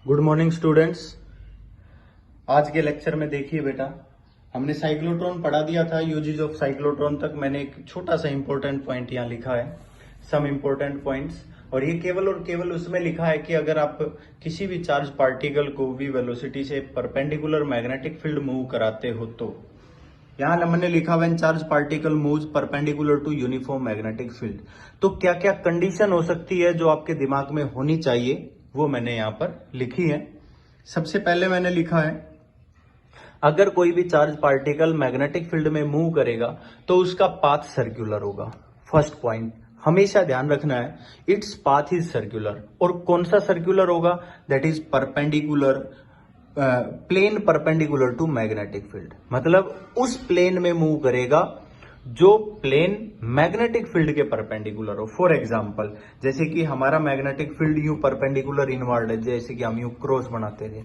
Good morning students. आज के lecture में देखिए बेटा, हमने साइक्लोट्रॉन पढ़ा दिया था। यूजेज ऑफ साइक्लोट्रॉन तक मैंने एक छोटा सा इंपॉर्टेंट पॉइंट यहाँ लिखा है, सम इंपॉर्टेंट पॉइंट्स। और ये केवल और केवल उसमें लिखा है कि अगर आप किसी भी चार्ज पार्टिकल को v वेलोसिटी से परपेंडिकुलर मैग्नेटिक फील्ड मूव कराते हो तो यहाँ हमने लिखा when charge particle moves perpendicular to uniform magnetic field. तो क्या क्या कंडीशन हो सकती है जो आपके दिमाग में होनी चाहिए, वो मैंने यहाँ पर लिखी है। सबसे पहले मैंने लिखा है, अगर कोई भी चार्ज पार्टिकल मैग्नेटिक फील्ड में मूव करेगा तो उसका पाथ सर्कुलर होगा। फर्स्ट पॉइंट हमेशा ध्यान रखना है, इट्स पाथ इज सर्कुलर। और कौन सा सर्कुलर होगा? That is perpendicular, plane perpendicular to magnetic field. मतलब उस प्लेन में मूव करेगा जो प्लेन मैग्नेटिक फील्ड के परपेंडिकुलर हो। फॉर एग्जांपल, जैसे कि हमारा मैग्नेटिक फील्ड यूं परपेंडिकुलर इनवर्ड है, जैसे कि हम यूं क्रॉस बनाते थे,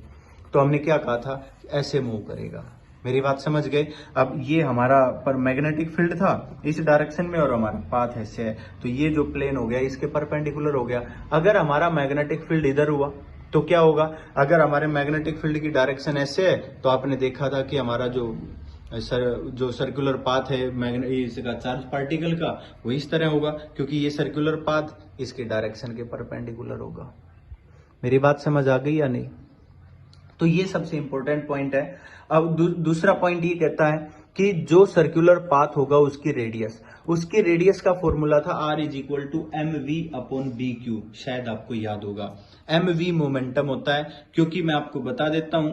तो हमने क्या कहा था, ऐसे मूव करेगा। मेरी बात समझ गए? अब ये हमारा पर मैग्नेटिक फील्ड था इस डायरेक्शन में और हमारा पाथ ऐसे है, तो ये जो प्लेन हो गया इसके परपेंडिकुलर हो गया। अगर हमारा मैग्नेटिक फील्ड इधर हुआ तो क्या होगा? अगर हमारे मैग्नेटिक फील्ड की डायरेक्शन ऐसे है तो आपने देखा था कि हमारा जो सर्कुलर पाथ है इसका चार्ज पार्टिकल का, वो इस तरह होगा, क्योंकि ये सर्कुलर पाथ इसके डायरेक्शन के परपेंडिकुलर होगा। मेरी बात समझ आ गई या नहीं? तो ये सबसे इंपॉर्टेंट पॉइंट है। अब दूसरा पॉइंट ये कहता है कि जो सर्कुलर पाथ होगा उसकी रेडियस का फॉर्मूला था R is equal to M V upon B Q. शायद आपको याद होगा, एम वी मोमेंटम होता है, क्योंकि मैं आपको बता देता हूं,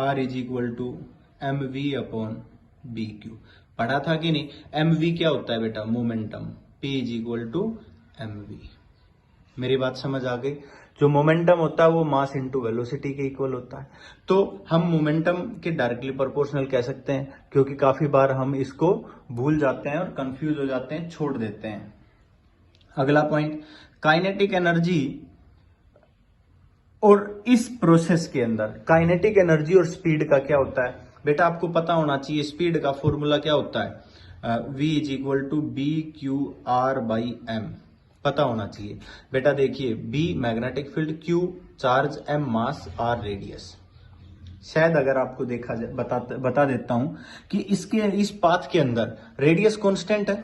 R is equal to M V upon B Q. पढ़ा था कि नहीं? एम वी क्या होता है बेटा? Momentum. P is equal to M V. मेरी बात समझ आ गई? जो मोमेंटम होता है वो मास इंटू वेलोसिटी के इक्वल होता है। तो हम मोमेंटम के डायरेक्टली प्रोपोर्शनल कह सकते हैं, क्योंकि काफी बार हम इसको भूल जाते हैं और कंफ्यूज हो जाते हैं, छोड़ देते हैं। अगला पॉइंट, काइनेटिक एनर्जी। और इस प्रोसेस के अंदर काइनेटिक एनर्जी और स्पीड का क्या होता है बेटा? आपको पता होना चाहिए। स्पीड का फॉर्मूला क्या होता है? v is equal to B Q R by M. पता होना चाहिए बेटा। देखिए, B magnetic field, Q charge, M mass, R radius. शायद अगर आपको देखा जाए, बता देता हूं कि इस पाथ के अंदर रेडियस कांस्टेंट है,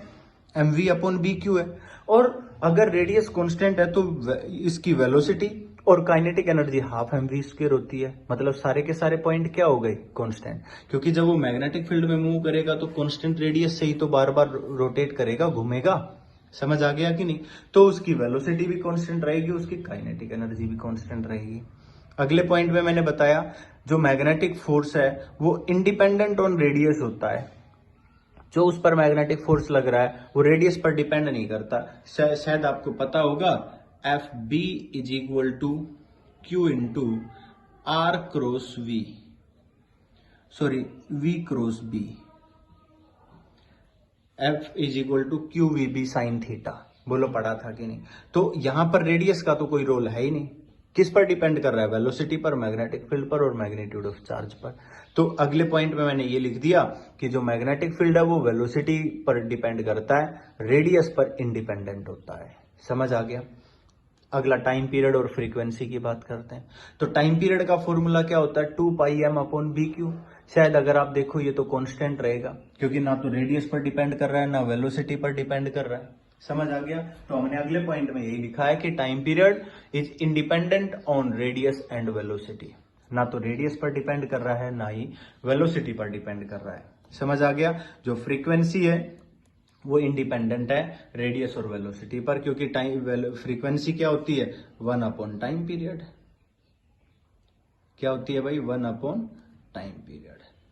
mv अपॉन बी क्यू है। और अगर रेडियस कांस्टेंट है तो इसकी वेलोसिटी और kinetic energy half mv square होती है। मतलब सारे के सारे पॉइंट क्या हो गए? कांस्टेंट। क्योंकि जब वो मैग्नेटिक फील्ड में मूव करेगा तो कांस्टेंट रेडियस से ही तो बार बार रोटेट करेगा, घूमेगा। समझ आ गया कि नहीं? तो उसकी वेलोसिटी भी कांस्टेंट रहेगी, उसकी काइनेटिक एनर्जी भी कांस्टेंट रहेगी। अगले पॉइंट में मैंने बताया, जो मैग्नेटिक फोर्स है वो इंडिपेंडेंट ऑन रेडियस होता है। जो उस पर मैग्नेटिक फोर्स लग रहा है वो रेडियस पर डिपेंड नहीं करता। शायद आपको पता होगा, F B is equal to Q into R cross V, sorry V cross B. F is equal to Q V B sine theta. बोलो, पढ़ा था कि नहीं? तो यहां पर रेडियस का तो कोई रोल है ही नहीं। किस पर डिपेंड कर रहा है? वेलोसिटी पर, मैग्नेटिक फील्ड पर और मैग्नीट्यूड ऑफ चार्ज पर। तो अगले पॉइंट में मैंने ये लिख दिया कि जो मैग्नेटिक फील्ड है वो वेलोसिटी पर डिपेंड करता है, रेडियस पर इंडिपेंडेंट होता है। समझ आ गया? अगला टाइम पीरियड और फ्रीक्वेंसी की बात करते हैं। तो टाइम पीरियड का फॉर्मूला क्या होता है? 2πm upon B Q. शायद अगर आप देखो ये तो कांस्टेंट रहेगा, क्योंकि ना तो रेडियस पर डिपेंड कर रहा है ना वेलोसिटी पर डिपेंड कर रहा है। समझ आ गया? तो हमने अगले पॉइंट में यही लिखा है कि time period is independent on radius and velocity. ना तो रेडियस पर डिपेंड कर रहा है ना ही वेलोसिटी पर डिपेंड कर रहा है। समझ आ गया? जो फ्रीक्वेंसी है वो इंडिपेंडेंट है रेडियस और वेलोसिटी पर, क्योंकि फ्रीक्वेंसी क्या होती है? 1 अपॉन टाइम पीरियड। क्या होती है भाई? 1 अपॉन टाइम पीरियड।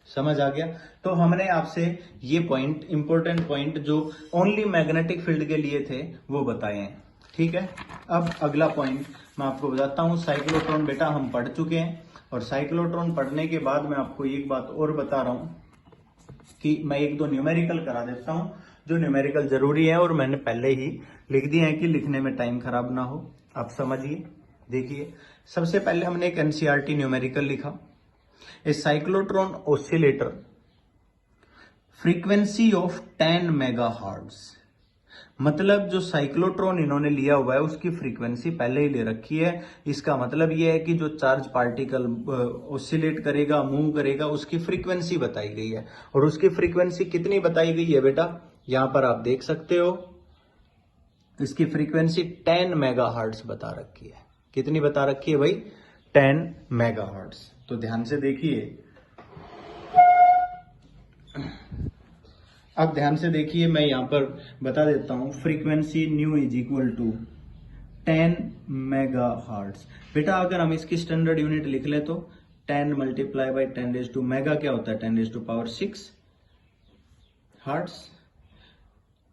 समझ आ गया? तो हमने आपसे ये पॉइंट, इंपॉर्टेंट पॉइंट जो ओनली मैग्नेटिक फील्ड के लिए थे वो बताए हैं। ठीक है, अब अगला पॉइंट मैं आपको बताता हूं। साइक्लोट्रॉन बेटा हम पढ़ चुके हैं, और साइक्लोट्रॉन पढ़ने के बाद मैं आपको एक बात और बता रहा हूं कि मैं एक दो न्यूमेरिकल करा देता हूं, जो न्यूमेरिकल जरूरी है और मैंने पहले ही लिख दिए हैं कि लिखने में टाइम खराब ना हो। आप समझिए, देखिए। सबसे पहले हमने एक एनसीईआरटी न्यूमेरिकल लिखा, a cyclotron oscillator frequency of 10 megahertz. मतलब जो साइक्लोट्रॉन इन्होंने लिया हुआ है उसकी फ्रीक्वेंसी पहले ही ले रखी है। इसका मतलब ये है कि जो चार्ज पार्टिकल ऑसिलेट करेगा, मूव करेगा, उसकी फ्रीक्वेंसी बताई गई है। और उसकी फ्रीक्वेंसी कितनी बताई गई है बेटा, यहां पर आप देख सकते हो, इसकी फ्रीक्वेंसी 10 मेगाहर्ट्ज बता रखी है। कितनी बता रखी है भाई, 10 मेगाहर्ट्ज। तो ध्यान से देखिए, अब ध्यान से देखिए, मैं यहां पर बता देता हूं, frequency nu is equal to 10 megahertz. बेटा अगर हम इसकी स्टैंडर्ड यूनिट लिख ले तो 10 multiply by 10 raise to mega क्या होता है, 10 रेज टू पावर 6 हर्ट्ज।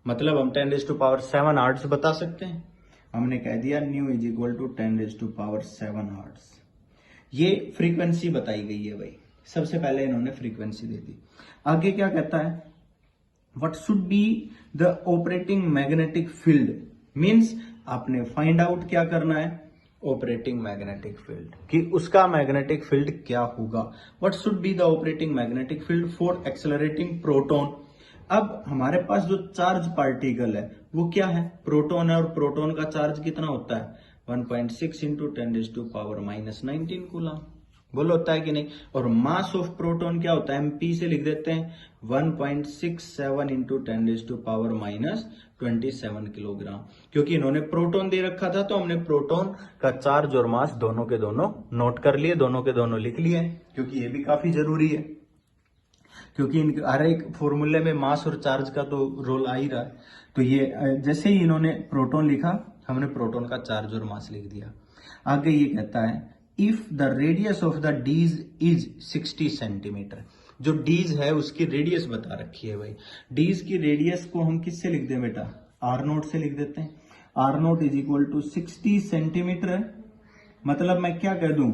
मतलब हम 10 रेज टू पावर 7 हर्ट्ज बता सकते हैं। हमने कह दिया nu is equal to 10 raise to power 7 hertz. ये फ्रीक्वेंसी बताई गई है भाई। सबसे पहले इन्होंने फ्रीक्वेंसी दे दी। आगे क्या कहता है, what should be the operating magnetic field. Means आपने फाइंड आउट क्या करना है, ऑपरेटिंग मैग्नेटिक फील्ड, कि उसका मैग्नेटिक फील्ड क्या होगा। What should be the operating magnetic field for accelerating proton. अब हमारे पास जो चार्ज पार्टिकल है वो क्या है, प्रोटॉन है, और प्रोटॉन का चार्ज कितना होता है, 1.6 इंटू 10 टू पावर -19 कूलम। बोलो होता है कि नहीं। और मास ऑफ प्रोटॉन क्या होता है, एमपी से लिख देते हैं 1.67 इंटू 10 टू पावर -27 किलोग्राम। क्योंकि इन्होंने प्रोटॉन दे रखा था तो हमने प्रोटॉन का चार्ज और मास दोनों के दोनों नोट कर लिए, दोनों के दोनों लिख लिए, क्योंकि ये भी काफी जरूरी है। क्योंकि हर एक फॉर्मूले में मास और चार्ज का तो रोल आ ही रहा है। तो ये जैसे ही इन्होंने प्रोटॉन लिखा, हमने प्रोटॉन का चार्ज और मास लिख दिया। आगे ये कहता है if the radius of the dees is 60 centimetre. जो डीज है उसकी रेडियस बता रखी है भाई। डीज की रेडियस को हम किससे लिख दें बेटा, आर नोट से लिख देते हैं। R naught is equal to 60 centimetre है। मतलब मैं क्या कह दूं,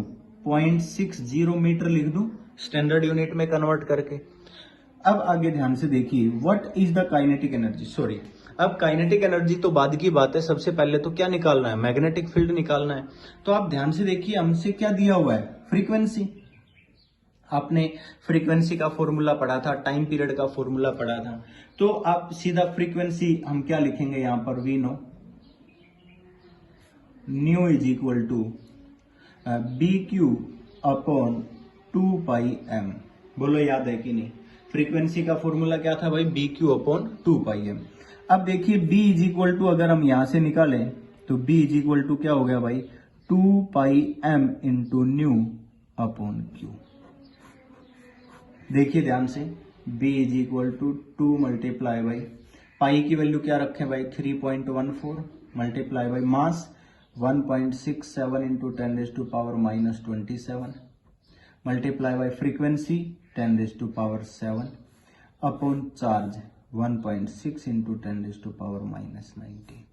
0.60 मीटर लिख दूं स्टैंडर्ड यूनिट में कन्वर्ट करके। अब आगे ध्यान से देखिए, what is the kinetic energy. Sorry, अब काइनेटिक एनर्जी तो बाद की बात है, सबसे पहले तो क्या निकालना है, मैग्नेटिक फील्ड निकालना है। तो आप ध्यान से देखिए, हमसे क्या दिया हुआ है, फ्रीक्वेंसी। आपने फ्रीक्वेंसी का फॉर्मूला पढ़ा था, टाइम पीरियड का फॉर्मूला पढ़ा था। तो आप सीधा फ्रीक्वेंसी हम क्या लिखेंगे यहां पर, we know nu is equal to B Q upon 2πm। बोलो याद है कि नहीं। फ्रीक्वेंसी का फॉर्मूला क्या था भाई, बी क्यू अपॉन 2πm। अब देखिए b इज इक्वल टू, अगर हम यहां से निकालें तो b इज इक्वल टू क्या हो गया भाई, 2πm into new upon Q. देखिए ध्यान से, b is equal to 2 multiply by pi की वैल्यू क्या रखें भाई, 3.14 multiply by mass 1.67 into 10 to power -27 multiply by frequency 10 to power 7 upon charge 1.6 into 10 to power -19।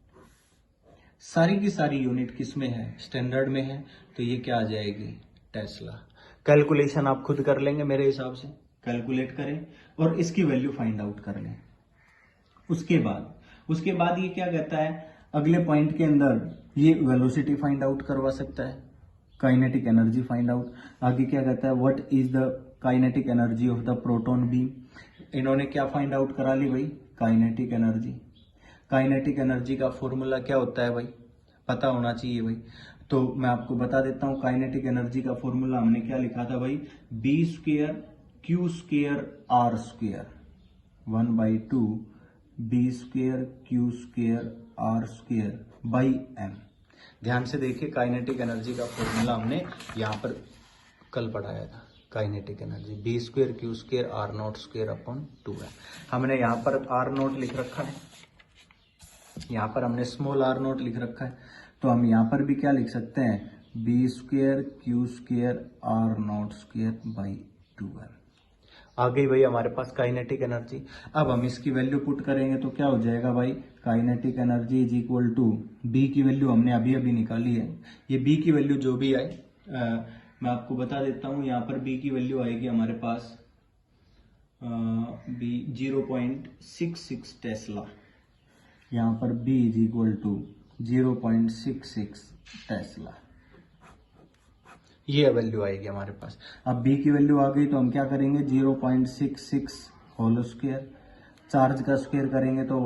सारी की सारी यूनिट किस में है, स्टैंडर्ड में है। तो ये क्या आ जाएगी, टेस्ला। कैलकुलेशन आप खुद कर लेंगे, मेरे हिसाब से कैलकुलेट करें और इसकी वैल्यू फाइंड आउट कर लें। उसके बाद ये क्या कहता है, अगले पॉइंट के अंदर ये वेलोसिटी फाइंड आउट करवा सकता है, काइनेटिक एनर्जी फाइंड आउट। आगे क्या कहता है, what is the kinetic energy of the proton beam. इन्होंने क्या फाइंड आउट करा ली भाई, काइनेटिक एनर्जी। काइनेटिक एनर्जी का फॉर्मूला क्या होता है भाई, पता होना चाहिए भाई। तो मैं आपको बता देता हूं, काइनेटिक एनर्जी का फॉर्मूला हमने क्या लिखा था भाई, b² q² r², 1/2 b² q² r² by m। ध्यान से देखिए, काइनेटिक एनर्जी का फॉर्मूला हमने यहाँ पर कल पढ़ाया था। Kinetic energy b² q² r02 upon 2 है। हमने यहाँ पर r0 लिख रखा है, यहाँ पर हमने स्मॉल r0 लिख रखा है। तो हम यहाँ पर भी क्या लिख सकते हैं, b² q² r02 बाई 2 है। आ गई भाई हमारे पास काइनेटिक एनर्जी। अब हम इसकी वैल्यू पुट करेंगे तो क्या हो जाएगा भाई, kinetic energy is equal to, B की वैल्यू हमने अभी अभी निकाली है। ये बी की वैल्यू जो भी आए, मैं आपको बता देता हूं, यहाँ पर बी की वैल्यू आएगी हमारे पास बी 0.66 टेस्ला। यहाँ पर B is equal to 0.66 tesla, ये वैल्यू आएगी हमारे पास। अब b की वैल्यू आ गई तो हम क्या करेंगे, 0.66 होल स्क्वायर, चार्ज का स्क्वायर करेंगे तो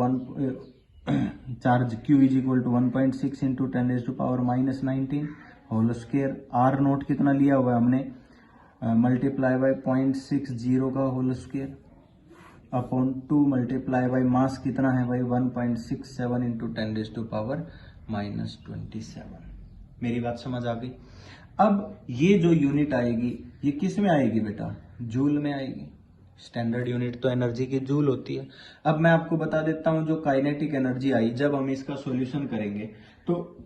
charge Q is equal to 1.6 into 10⁻⁻19 whole square. R naught कितना लिया हुआ है हमने, मल्टीप्लाई बाय 0.60 का whole square upon 2 multiply by mass कितना है भाई 1.67 इंटू 10⁻⁻27। मेरी बात समझ आ गई। अब ये जो यूनिट आएगी ये किस में आएगी बेटा, जूल में आएगी। स्टैंडर्ड यूनिट तो एनर्जी की जूल होती है। अब मैं आपको बता देता हूं जो काइनेटिक एनर्जी आई, जब हम इसका सॉल्यूशन करेंगे तो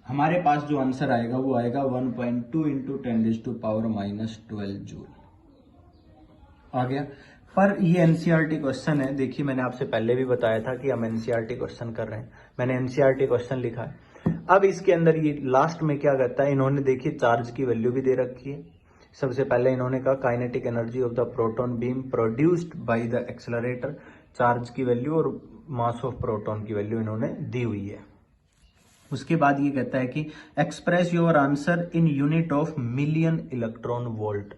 हमारे पास जो आंसर आएगा वो आएगा 1.2 इंटू 10⁻⁻12 जूल। आ गया। पर ये एनसीईआरटी क्वेश्चन है, देखिए मैंने आपसे पहले भी बताया था कि हम एनसीईआरटी क्वेश्चन कर रहे हैं, मैंने एनसीईआरटी क्वेश्चन लिखा है। अब इसके अंदर ये लास्ट में क्या कहता है, इन्होंने देखिए चार्ज की वैल्यू भी दे रखी है। सबसे पहले इन्होंने कहा kinetic energy of the proton beam produced by the accelerator, charge की वैल्यू और मास ऑफ प्रोटॉन की वैल्यू इन्होंने दी हुई है। उसके बाद ये कहता है कि express your answer in unit of million electron volt.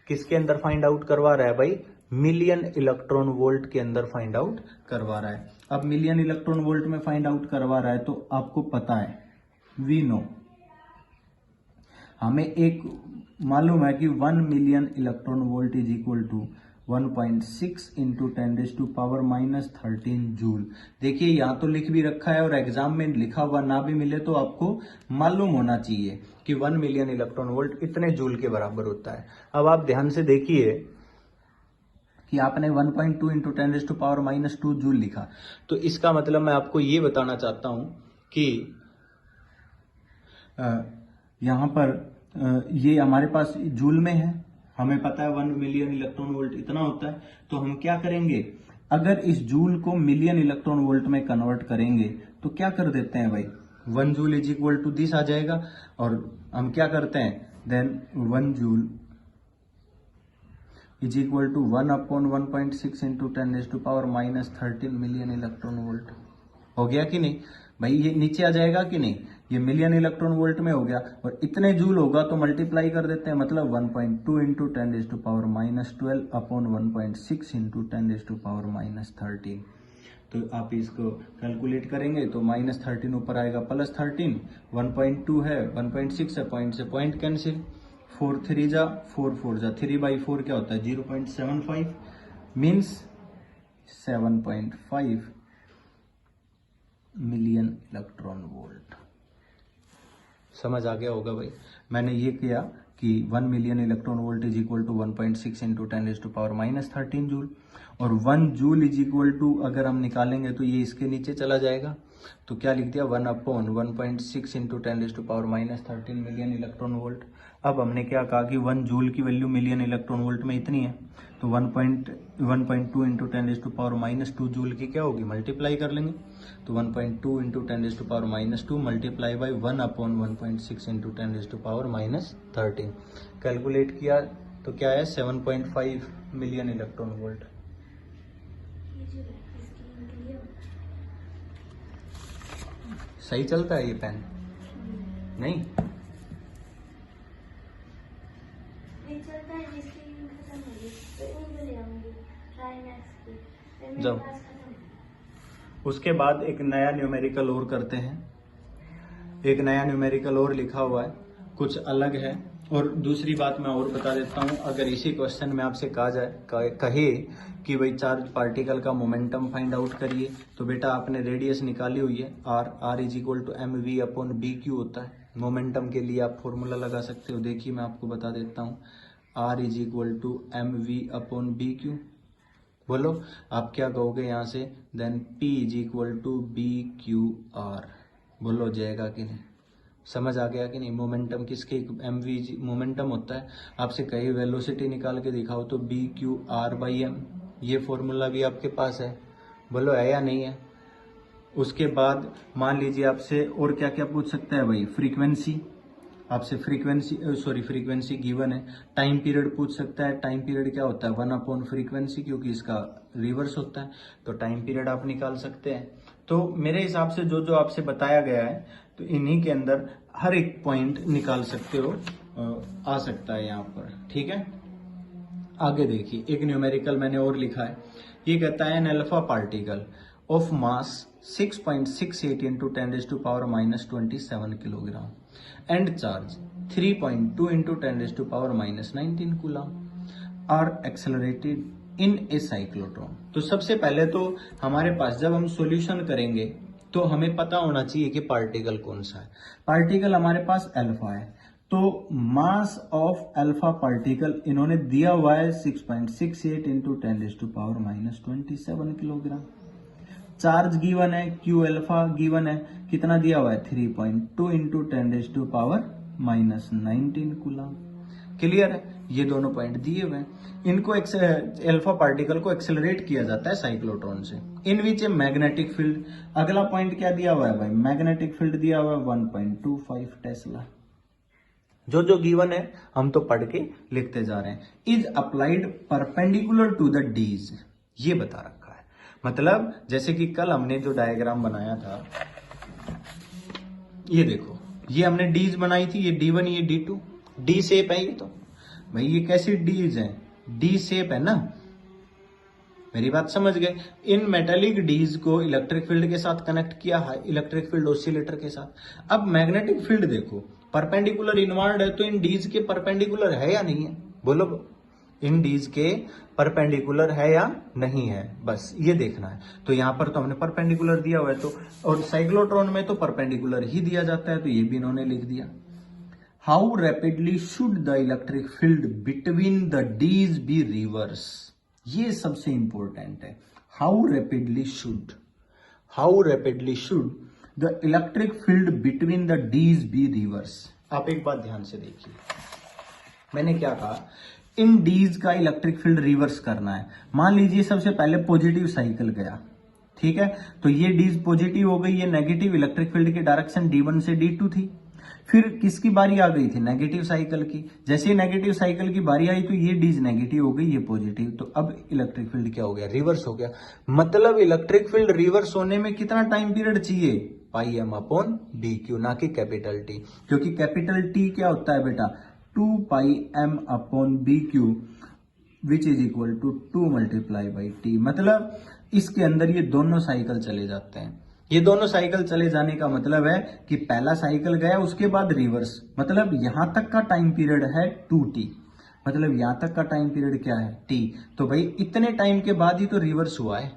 किसके अंदर फाइंड आउट करवा रहा है भाई, मिलियन इलेक्ट्रॉन वोल्ट के अंदर फाइंड आउट करवा रहा है। अब मिलियन इलेक्ट्रॉन वोल्ट में फाइंड आउट करवा रहा है तो आपको पता है, वी नो, हमें एक मालूम है कि 1 million electron volt is equal to 1.6 into 10⁻⁻13 joule. देखिए यहां तो लिख भी रखा है और एग्जाम में लिखा हुआ ना भी मिले तो आपको मालूम होना चाहिए कि 1 मिलियन इलेक्ट्रॉन वोल्ट इतने जूल के बराबर होता है। अब आप ध्यान से देखिए कि आपने 1.2 इंटू 10⁻⁻2 जूल लिखा, तो इसका मतलब मैं आपको ये बताना चाहता हूं कि यहां पर ये हमारे पास जूल में है, हमें पता है 1 मिलियन इलेक्ट्रॉन वोल्ट इतना होता है। तो हम क्या करेंगे, अगर इस जूल को मिलियन इलेक्ट्रॉन वोल्ट में कन्वर्ट करेंगे तो क्या कर देते हैं भाई, 1 joule is equal to this आ जाएगा। और हम क्या करते हैं, then 1 joule is equal to 1/1.6 into 10⁻⁻13 million electron volt. हो गया कि नहीं भाई, ये नीचे आ जाएगा कि नहीं, ये मिलियन इलेक्ट्रॉन वोल्ट में हो गया और इतने जूल होगा तो मल्टीप्लाई कर देते हैं, मतलब 1.2 इंटू 10⁻⁻12 अपॉन 1.6 इंटू 10⁻⁻13। तो आप इसको कैलकुलेट करेंगे तो -13 ऊपर आएगा +13, 1.2 है 1.6 है, पॉइंट से पॉइंट कैंसिल, 4 3 जा 4 4 जा 3/4 क्या होता है 0.75 मीन्स 7.5 मिलियन इलेक्ट्रॉन वोल्ट। समझ आ गया होगा भाई। मैंने ये किया कि 1 million electron volt is equal to 1.6 into 10⁻⁻13 joule, और 1 जूल इज इक्वल टू अगर हम निकालेंगे तो ये इसके नीचे चला जाएगा, तो क्या लिख दिया 1/1.6 इंटू 10⁻⁻13 मिलियन इलेक्ट्रॉन वोल्ट। अब हमने क्या कहा कि 1 जूल की वैल्यू मिलियन इलेक्ट्रॉन वोल्ट में इतनी है, तो 1.2 इंटू 10⁻⁻2 जूल की क्या होगी, मल्टीप्लाई कर लेंगे। तो 1.2 into 10⁻⁻2 multiply by 1/1.6 into 10⁻⁻13 calculate किया तो क्या है 7.5 मिलियन इलेक्ट्रॉन वोल्ट। सही चलता है ये पेन, नहीं चलता है, जाओ। उसके बाद एक नया न्यूमेरिकल और करते हैं, एक नया न्यूमेरिकल और लिखा हुआ है, कुछ अलग है। और दूसरी बात मैं और बता देता हूं, अगर इसी क्वेश्चन में आपसे कहा जाए कहे कि भाई चार्ज पार्टिकल का मोमेंटम फाइंड आउट करिए, तो बेटा आपने रेडियस निकाली हुई है r is equal to mv upon bq होता है। मोमेंटम के लिए आप फॉर्मूला लगा सकते हो, देखिए मैं आपको बता देता हूँ, r is equal to mv upon bq। बोलो आप क्या कहोगे यहाँ से, then p is equal to bqr। बोलो हो जाएगा कि नहीं, समझ आ गया कि नहीं। मोमेंटम किसके, mv मोमेंटम होता है। आपसे कहीं वेलोसिटी निकाल के दिखाओ तो bqr/m, ये फॉर्मूला भी आपके पास है, बोलो है या नहीं है। उसके बाद मान लीजिए आपसे और क्या क्या पूछ सकता है भाई, फ्रीक्वेंसी, आपसे फ्रीक्वेंसी गिवन है। टाइम पीरियड पूछ सकता है, टाइम पीरियड क्या होता है 1/फ्रीक्वेंसी, क्योंकि इसका रिवर्स होता है, तो टाइम पीरियड आप निकाल सकते हैं। तो मेरे हिसाब से जो जो आपसे बताया गया है, तो इन्हीं के अंदर हर एक पॉइंट निकाल सकते हो, आ सकता है यहाँ पर, ठीक है। आगे देखिए एक न्यूमेरिकल मैंने और लिखा है, ये कहता है an alpha particle of mass 6.68 into 10 raised to power minus 27 kilogram and charge 3.2 into 10 raised to power minus 19 coulomb are accelerated in a cyclotron। तो सबसे पहले तो हमारे पास जब हम सॉल्यूशन करेंगे तो हमें पता होना चाहिए कि पार्टिकल कौन सा है। पार्टिकल हमारे पास अल्फा है, तो मास ऑफ अल्फा पार्टिकल इन्होंने दिया हुआ है 6.68 into 10 raise to power minus 27 kilogram. Charge given है, क्यू अल्फा गिवन है, कितना दिया हुआ है 3.2 into 10 raise to power minus 19 coulomb. Clear है, ये दोनों पॉइंट दिए हुए हैं। इनको अल्फा पार्टिकल को एक्सेलरेट किया जाता है साइक्लोट्रॉन से इन विच ए मैग्नेटिक फील्ड। अगला पॉइंट क्या दिया हुआ है भाई, मैग्नेटिक फील्ड दिया हुआ है 1.25 टेस्ला। जो जो गिवन है हम तो पढ़ के लिखते जा रहे हैं। Is applied perpendicular to the dees, ये बता रखा है। मतलब जैसे कि कल हमने जो डायग्राम बनाया था, ये देखो, ये हमने डीज बनाई थी, ये D1 ये D2, डी शेप है ये। तो भाई ये कैसी डीज है, डी शेप है ना, मेरी बात समझ गए। इन मेटेलिक डीज को इलेक्ट्रिक फील्ड के साथ कनेक्ट किया है, इलेक्ट्रिक फील्ड ऑसिलेटर के साथ। अब मैग्नेटिक फील्ड देखो, परपेंडिकुलर इनवर्ड है, तो इन डीज के परपेंडिकुलर है या नहीं है, बोलो इन डीज के परपेंडिकुलर है या नहीं है, बस ये देखना है। तो यहां पर तो हमने परपेंडिकुलर दिया हुआ है, तो और साइक्लोट्रॉन में तो परपेंडिकुलर ही दिया जाता है, तो ये भी इन्होंने लिख दिया। How rapidly should the electric field between the dees be reverse, ये सबसे इंपॉर्टेंट है। How rapidly should the electric field between the dees be reverse. आप एक बात ध्यान से देखिए, मैंने क्या कहा, इन डीज का इलेक्ट्रिक फील्ड रिवर्स करना है। मान लीजिए सबसे पहले पॉजिटिव साइकिल गया, ठीक है, तो ये डीज पॉजिटिव हो गई, ये नेगेटिव, इलेक्ट्रिक फील्ड की डायरेक्शन D1 से D2 थी। फिर किसकी बारी आ गई थी, नेगेटिव साइकिल की। जैसे नेगेटिव साइकिल की बारी आई तो ये डीज नेगेटिव हो गई, ये पॉजिटिव, तो अब इलेक्ट्रिक फील्ड क्या हो गया, रिवर्स हो गया। मतलब इलेक्ट्रिक फील्ड रिवर्स होने में कितना टाइम पीरियड चाहिए, pi M upon B Q, ना कि कैपिटल टी, क्योंकि कैपिटल टी क्या होता है बेटा, 2 pi M upon B Q which is equal to 2 multiply by T. मतलब इसके अंदर ये दोनों साइकिल चले जाते हैं। ये दोनों साइकिल चले जाने का मतलब है कि पहला साइकिल गया, उसके बाद रिवर्स, मतलब यहां तक का टाइम पीरियड है 2t, मतलब यहां तक का टाइम पीरियड क्या है t। तो भाई इतने टाइम के बाद ही तो रिवर्स हुआ है,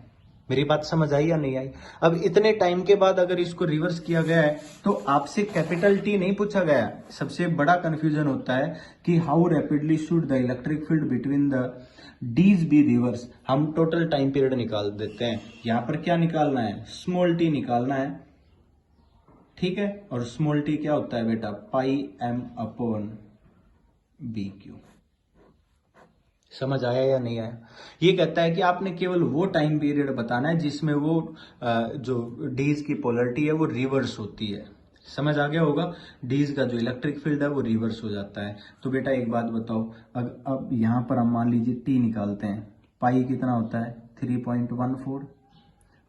मेरी बात समझ आई या नहीं आई। अब इतने टाइम के बाद अगर इसको रिवर्स किया गया है तो आपसे कैपिटल टी नहीं पूछा गया। सबसे बड़ा कंफ्यूजन होता है कि how rapidly should the electric field between the dees be reverse. हम टोटल टाइम पीरियड निकाल देते हैं, यहां पर क्या निकालना है, स्मॉल टी निकालना है, ठीक है। और स्मॉल टी क्या होता है बेटा, पाई एम अपॉन बी क्यू। समझ आया या नहीं आया। ये कहता है कि आपने केवल वो टाइम पीरियड बताना है जिसमें वो जो डीज की पोलरिटी है वो रिवर्स होती है। समझ आ गया होगा, डीज का जो इलेक्ट्रिक फील्ड है वो रिवर्स हो जाता है। तो बेटा एक बात बताओ, अब यहां पर हम मान लीजिए टी निकालते हैं, पाई कितना होता है 3.14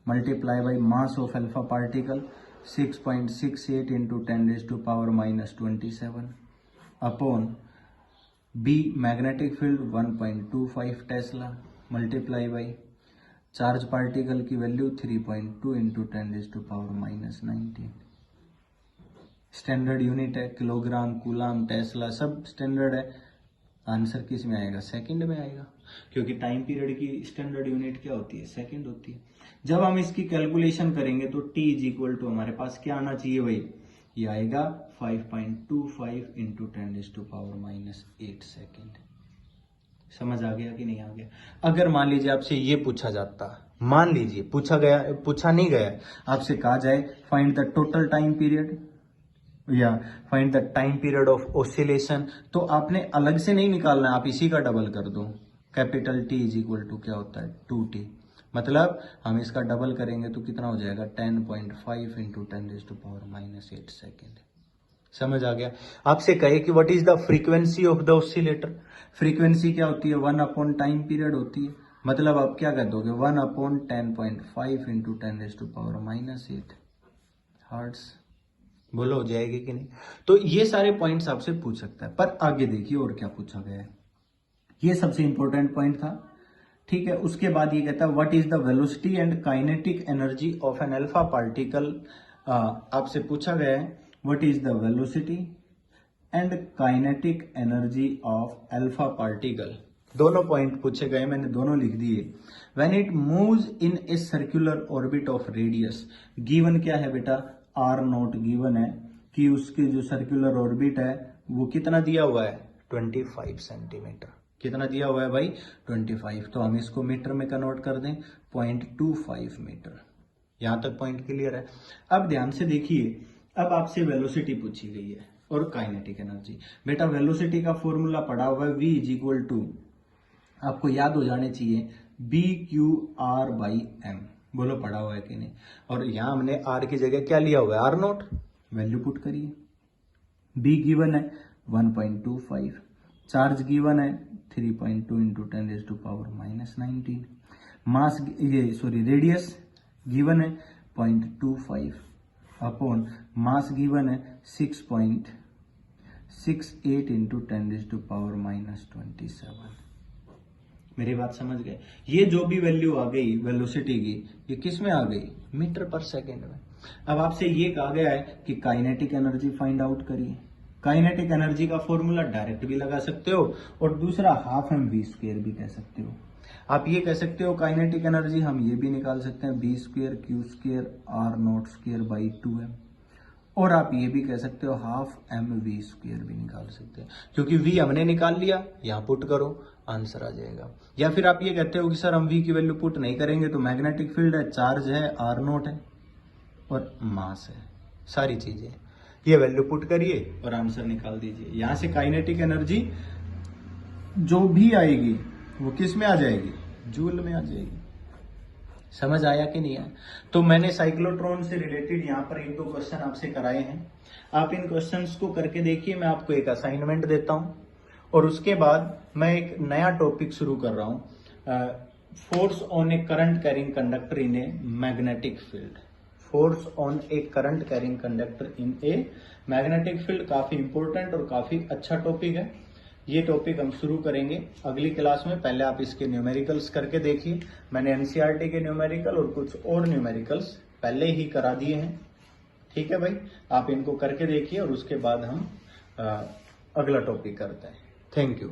multiply by mass of alpha particle 6.68 into 10 raise to power minus 27 upon B magnetic field 1.25 tesla multiply by charge particle की value 3.2 into 10 raise to power minus 19। Standard unit है, किलोग्राम, कूलाम, टेस्ला सब standard है। Answer किस में आएगा, second में आएगा, क्योंकि टाइम पीरियड की स्टैंडर्ड यूनिट क्या होती है, सेकंड होती है। जब हम इसकी कैलकुलेशन करेंगे तो t इज इक्वल टू हमारे पास क्या आना चाहिए भाई, ये आएगा 5.25 into 10 raise to power minus 8 second. समझ आ गया कि नहीं आ गया। अगर मान लीजिए आपसे ये पूछा जाता, मान लीजिए पूछा नहीं गया, आपसे कहा जाए find the total time period या find the time period of oscillation, तो आपने अलग से नहीं निकालना है, आप इसी का डबल कर दो। Capital T is equal to क्या होता है 2t, मतलब हम इसका डबल करेंगे तो कितना हो जाएगा 10.5 into 10 raise to power minus 8 second. समझ आ गया। आपसे कहे कि what is the frequency of the oscillator, frequency क्या होती है 1 अपॉन टाइम पीरियड होती है, मतलब आप क्या कर दोगे 1 upon 10.5 into 10 raise to power minus 8 hertz. बोलो हो जाएगी कि नहीं। तो ये सारे पॉइंट्स आपसे पूछ सकता है, पर आगे देखिए और क्या पूछा गया है। ये सबसे इंपॉर्टेंट पॉइंट था ठीक है। उसके बाद ये कहता है what is the velocity and kinetic energy of an alpha particle. आपसे पूछा गया है what is the velocity and kinetic energy of alpha particle. दोनों पॉइंट पूछे गए, मैंने दोनों लिख दिए। When it moves in a circular orbit of radius, given क्या है बेटा, आर नॉट गिवन है कि उसके जो सर्कुलर ऑर्बिट है वो कितना दिया हुआ है, 25 सेंटीमीटर। कितना दिया हुआ है भाई, 25। तो हम इसको मीटर में कन्वर्ट कर दें, 0.25 मीटर। यहां तक पॉइंट क्लियर है। अब ध्यान से देखिए, अब आपसे वेलोसिटी पूछी गई है और काइनेटिक एनर्जी। बेटा वेलोसिटी का फॉर्मूला पड़ा हुआ है v इज इक्वल टू, आपको याद हो जाने चाहिए, BQR/M। बोलो पड़ा हुआ है कि नहीं। और यहां हमने r की जगह क्या लिया हुआ है, R नॉट। वैल्यू पुट करिए, b गिवन है 1.25, चार्ज गिवन है 3.2 इंटू 10⁻⁻19, मास रेडियस गिवन है 0.25 अपॉन मास गिवन है 6.68 इंटू 10⁻⁻27। मेरी बात समझ गए। ये जो भी वैल्यू आ गई वेलोसिटी की, ये किस में आ गई, मीटर पर सेकेंड में। अब आपसे ये कहा गया है कि काइनेटिक एनर्जी फाइंड आउट करिए। काइनेटिक एनर्जी का फॉर्मूला डायरेक्ट भी लगा सकते हो और दूसरा हाफ mv² भी कह सकते हो। आप ये कह सकते हो काइनेटिक एनर्जी हम ये भी निकाल सकते हैं b² q² r02/2m, और आप ये भी कह सकते हो हाफ mv² भी निकाल सकते हैं, क्योंकि v हमने निकाल लिया, यहाँ पुट करो आंसर आ जाएगा। या फिर आप ये कहते हो कि सर हम v की वैल्यू पुट नहीं करेंगे तो मैग्नेटिक फील्ड है, चार्ज है, r0 है और मास है, सारी चीजें, ये वैल्यू पुट करिए और आंसर निकाल दीजिए। यहां से काइनेटिक एनर्जी जो भी आएगी वो किस में आ जाएगी, जूल में आ जाएगी। समझ आया कि नहीं आया। तो मैंने साइक्लोट्रॉन से रिलेटेड यहाँ पर 1-2 क्वेश्चन आपसे कराए हैं। आप इन क्वेश्चंस को करके देखिए। मैं आपको एक असाइनमेंट देता हूं और उसके बाद मैं एक नया टॉपिक शुरू कर रहा हूं, force on A current carrying conductor in a magnetic field. Force on A current carrying conductor in a magnetic field काफी इंपॉर्टेंट और काफी अच्छा टॉपिक है। ये टॉपिक हम शुरू करेंगे अगली क्लास में। पहले आप इसके न्यूमेरिकल्स करके देखिए। मैंने एनसीईआरटी के न्यूमेरिकल और कुछ और न्यूमेरिकल्स पहले ही करा दिए हैं। ठीक है भाई, आप इनको करके देखिए और उसके बाद हम अगला टॉपिक करते हैं। Thank you.